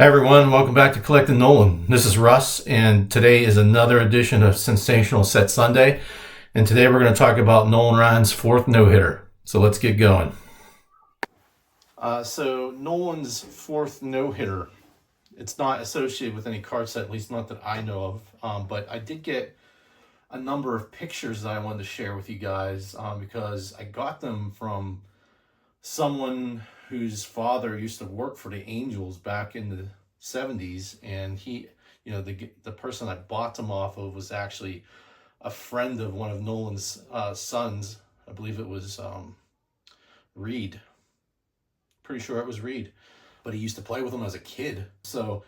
Hi everyone, welcome back to Collecting Nolan. This is Russ, and today is another edition of Sensational Set Sunday. And today we're going to talk about Nolan Ryan's fourth no-hitter. So let's get going. So Nolan's fourth no-hitter, it's not associated with any card set, at least not that I know of. But I did get a number of pictures that I wanted to share with you guys because I got them from someone whose father used to work for the Angels back in the 70s, and he, the person I bought them off of was actually a friend of one of Nolan's sons. I believe it was Reed. Pretty sure it was Reed, but he used to play with him as a kid. So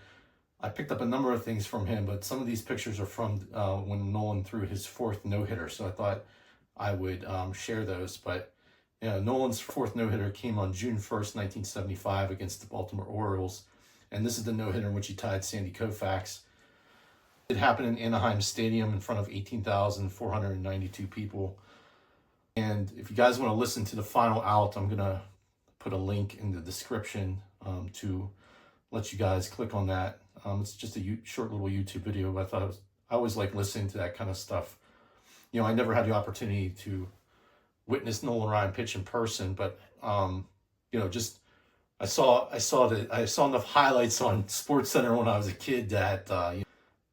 I picked up a number of things from him, but some of these pictures are from when Nolan threw his fourth no-hitter. So I thought I would share those. But Nolan's fourth no-hitter came on June 1st, 1975 against the Baltimore Orioles. And this is the no-hitter in which he tied Sandy Koufax. It happened in Anaheim Stadium in front of 18,492 people. And if you guys want to listen to the final out, I'm going to put a link in the description to let you guys click on that. It's just a short little YouTube video, but I always like listening to that kind of stuff. I never had the opportunity to witness Nolan Ryan pitch in person, but just I saw enough highlights on SportsCenter when I was a kid that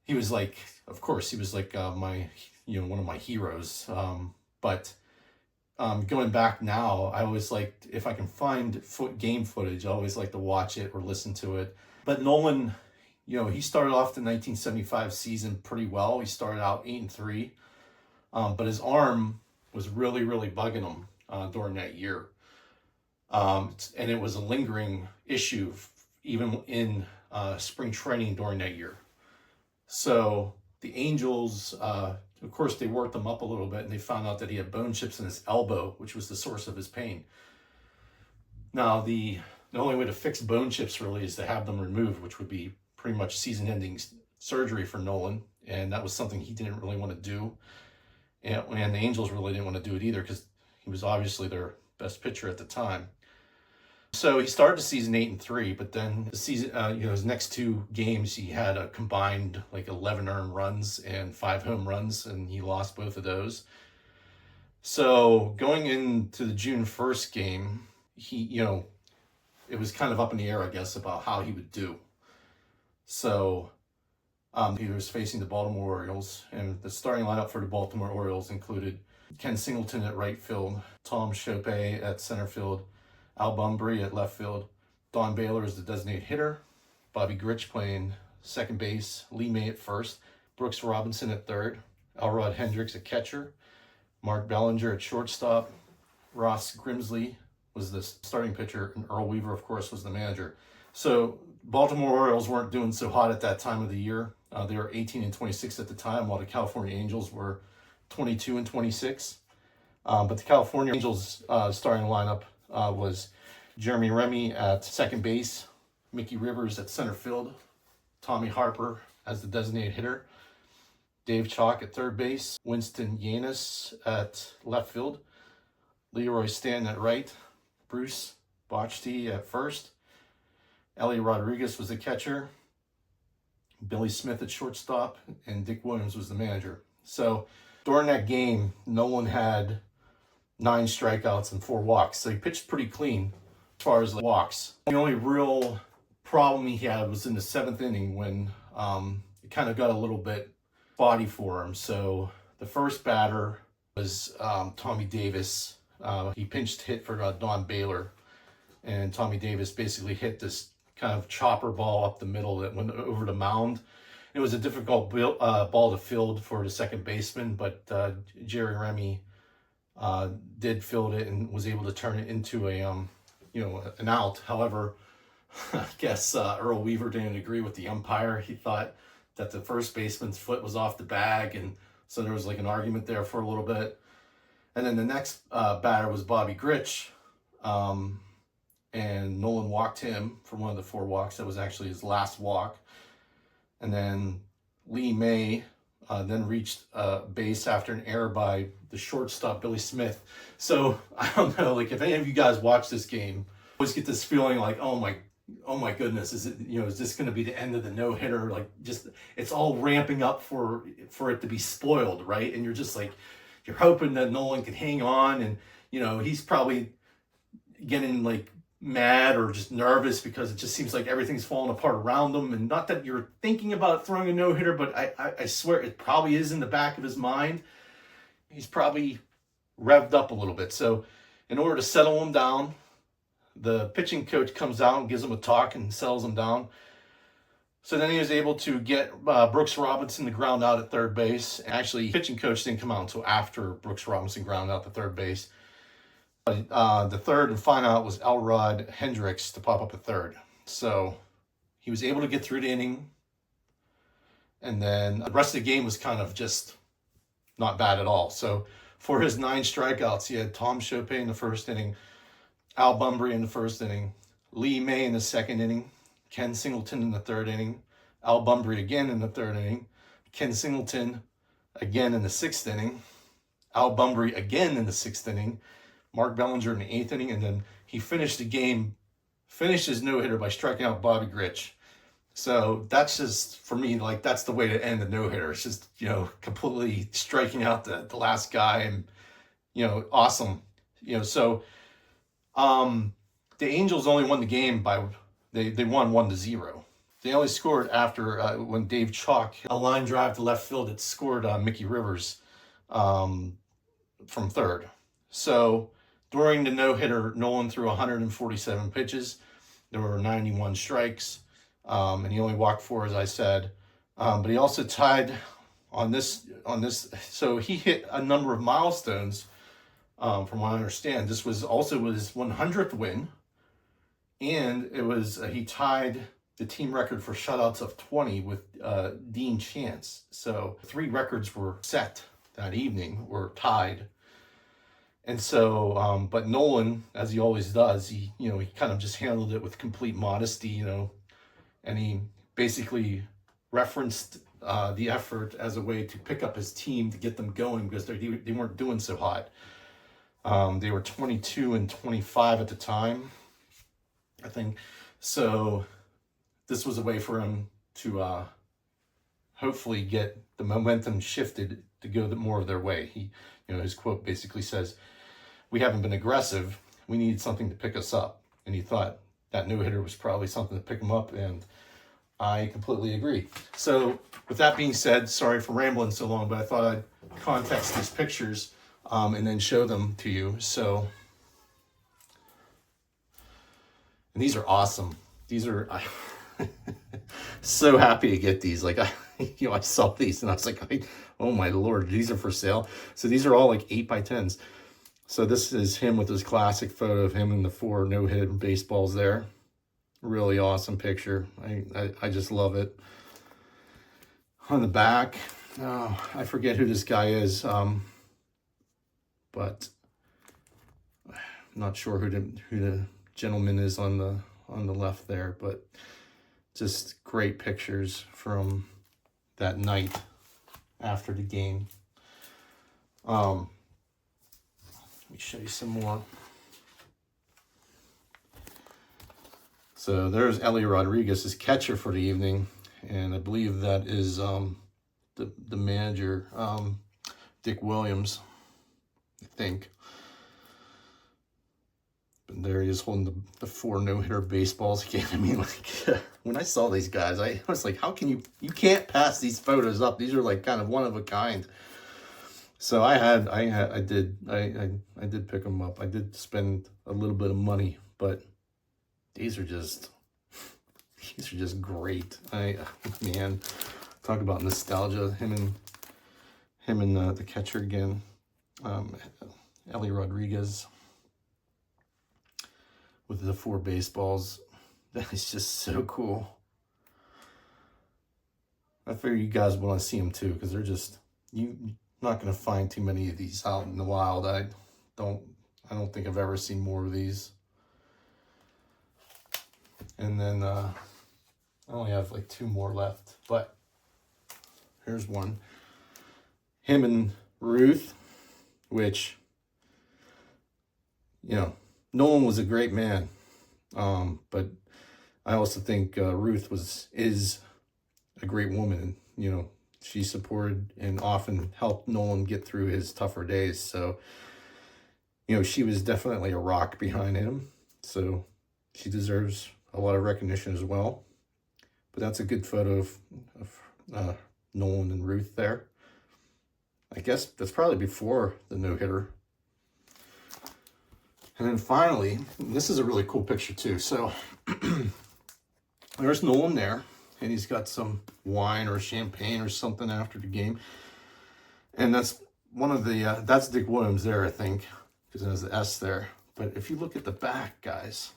he was like, of course, he was like my one of my heroes. But going back now, I always like, if I can find game footage, I always like to watch it or listen to it. But Nolan, he started off the 1975 season pretty well. He started out 8-3, but his arm was really bugging him during that year. And it was a lingering issue even in spring training during that year. So the Angels, of course, they worked him up a little bit, and they found out that he had bone chips in his elbow, which was the source of his pain. Now, the only way to fix bone chips really is to have them removed, which would be pretty much season-ending surgery for Nolan, and that was something he didn't really want to do. And the Angels really didn't want to do it either because he was obviously their best pitcher at the time. So he started the season 8-3, but then the season, his next two games, he had a combined like 11 earned runs and 5 home runs, and he lost both of those. So going into the June 1st game, he, it was kind of up in the air, I guess, about how he would do. So he was facing the Baltimore Orioles, and the starting lineup for the Baltimore Orioles included Ken Singleton at right field, Tom Chopay at center field, Al Bumbry at left field, Don Baylor as the designated hitter, Bobby Grich playing second base, Lee May at first, Brooks Robinson at third, Elrod Hendricks at catcher, Mark Bellinger at shortstop, Ross Grimsley was the starting pitcher, and Earl Weaver, of course, was the manager. So Baltimore Orioles weren't doing so hot at that time of the year. They were 18-26 at the time, while the California Angels were 22-26. But the California Angels starting lineup was Jeremy Remy at second base, Mickey Rivers at center field, Tommy Harper as the designated hitter, Dave Chalk at third base, Winston Yanis at left field, Leroy Stanton at right, Bruce Bochy at first, Ellie Rodriguez was the catcher, Billy Smith at shortstop, and Dick Williams was the manager. So during that game, Nolan had 9 strikeouts and 4 walks. So he pitched pretty clean as far as the walks. The only real problem he had was in the 7th inning when it kind of got a little bit spotty for him. So the first batter was Tommy Davis. He pinched hit for Don Baylor, and Tommy Davis basically hit this kind of chopper ball up the middle that went over the mound. It was a difficult ball to field for the second baseman, but Jerry Remy did field it and was able to turn it into an out. However, I guess Earl Weaver didn't agree with the umpire. He thought that the first baseman's foot was off the bag, and so there was like an argument there for a little bit. And then the next batter was Bobby Grich, and Nolan walked him for one of the 4 walks. That was actually his last walk. And then Lee May then reached base after an error by the shortstop, Billy Smith. So I don't know, like if any of you guys watch this game, I always get this feeling like, oh my oh my goodness, is it, is this going to be the end of the no hitter? Like, just, it's all ramping up for it to be spoiled, right? And you're just like, you're hoping that Nolan can hang on, and he's probably getting like mad or just nervous because it just seems like everything's falling apart around him. And not that you're thinking about throwing a no hitter, but I swear it probably is in the back of his mind. He's probably revved up a little bit. So in order to settle him down, the pitching coach comes out and gives him a talk and settles him down. So then he was able to get Brooks Robinson to ground out at third base. Actually, pitching coach didn't come out until after Brooks Robinson grounded out the third base. The third and final out was Elrod Hendricks to pop up at third. So he was able to get through the inning. And then the rest of the game was kind of just not bad at all. So for his 9 strikeouts, he had Tom Chopin in the first inning, Al Bumbry in the first inning, Lee May in the second inning, Ken Singleton in the third inning, Al Bumbry again in the third inning, Ken Singleton again in the sixth inning, Al Bumbry again in the sixth inning, Mark Bellinger in the eighth inning, and then he finished his no-hitter by striking out Bobby Grich. So that's just, for me, like, that's the way to end the no-hitter. It's just, completely striking out the last guy, and, awesome. So the Angels only won the game they won 1-0. They only scored after when Dave Chalk, a line drive to left field, that scored Mickey Rivers from third. So during the no-hitter, Nolan threw 147 pitches. There were 91 strikes, and he only walked 4, as I said. But he also tied on this. So he hit a number of milestones. From what I understand, this was also his 100th win, and it was he tied the team record for shutouts of 20 with Dean Chance. So 3 records were set that evening, were tied. And so, but Nolan, as he always does, he kind of just handled it with complete modesty, and he basically referenced the effort as a way to pick up his team to get them going, because they weren't doing so hot. They were 22-25 at the time, I think. So this was a way for him to hopefully get the momentum shifted to go more of their way. He, his quote basically says, "We haven't been aggressive. We need something to pick us up." And he thought that no-hitter was probably something to pick him up, and I completely agree. So with that being said, sorry for rambling so long, but I thought I'd context these pictures and then show them to you. So, and these are awesome. These are, so happy to get these. Like, I saw these and I was like, oh my Lord, these are for sale. So these are all like 8x10s. So this is him with his classic photo of him in the 4 no-hit baseballs there. Really awesome picture. I just love it. On the back, oh, I forget who this guy is, but I'm not sure who the gentleman is on the left there, but just great pictures from that night after the game. Let me show you some more. So there's Ellie Rodriguez, his catcher for the evening, and I believe that is the manager, Dick Williams, I think. But there he is holding the 4 no-hitter baseballs again. I mean, like, when I saw these guys, I was like, how can you can't pass these photos up. These are like kind of one of a kind. So I did pick them up. I did spend a little bit of money, but these are just great. Man, talk about nostalgia. Him and the catcher again, Ellie Rodriguez with the 4 baseballs. That is just so cool. I figure you guys want to see them too, because they're just, you're not going to find too many of these out in the wild. I don't think I've ever seen more of these. And then I only have like 2 more left, but here's one. Him and Ruth, which, Nolan was a great man, but I also think Ruth is a great woman. You know, she supported and often helped Nolan get through his tougher days. So, you know, she was definitely a rock behind him. So she deserves a lot of recognition as well. But that's a good photo of Nolan and Ruth there. I guess that's probably before the no-hitter. And then finally, this is a really cool picture too. So there's Nolan there, and he's got some wine or champagne or something after the game. And that's one of the, that's Dick Williams there, I think, because it has the S there. But if you look at the back, guys,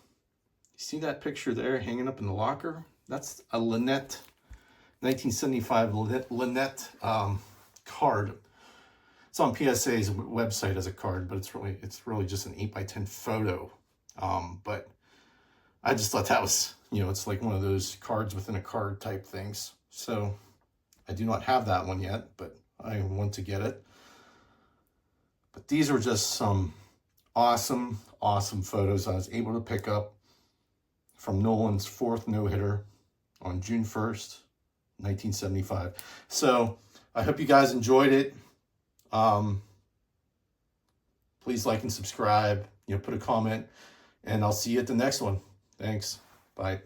you see that picture there hanging up in the locker? That's a Lynette, 1975 Lynette card. It's on PSA's website as a card, but it's really just an 8x10 photo. But I just thought that was, you know, it's like one of those cards within a card type things. So I do not have that one yet, but I want to get it. But these were just some awesome photos I was able to pick up from Nolan's 4th no-hitter on June 1st, 1975. So I hope you guys enjoyed it. Please like and subscribe, you know, put a comment, and I'll see you at the next one. Thanks. Bye.